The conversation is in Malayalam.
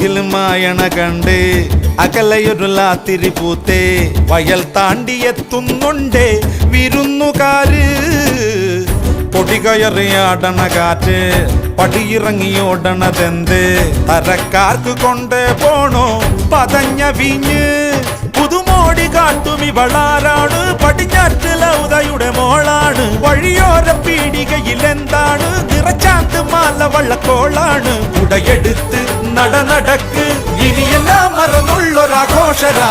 മായണ കണ്ട് അകലയൊരു ലാത്തിരി പൂത്തേ വയൽ താണ്ടിയെത്തുന്നുണ്ടേ വിരുന്നുകാര് പൊടികയറിയാടണ കാറ്റ് പടിയിറങ്ങിയോടണതെന്ത് തരക്കാർക്ക് കൊണ്ട് പോണോ പതഞ്ഞ വീഞ്ഞ് പുതുമോടി കാട്ടും ഇവളാരാണ് പടിഞ്ഞാറ്റിലെ ഉദയുടെ മോളാണ് വഴിയോര പീടികയിൽ എന്താണ് നിറച്ചാന്ത് മാല വള്ളക്കോളാണ് ഉടയെടുത്ത് നടക്ക് ഇനിയെല്ലാം മറന്നുള്ളൊരാഘോഷരാ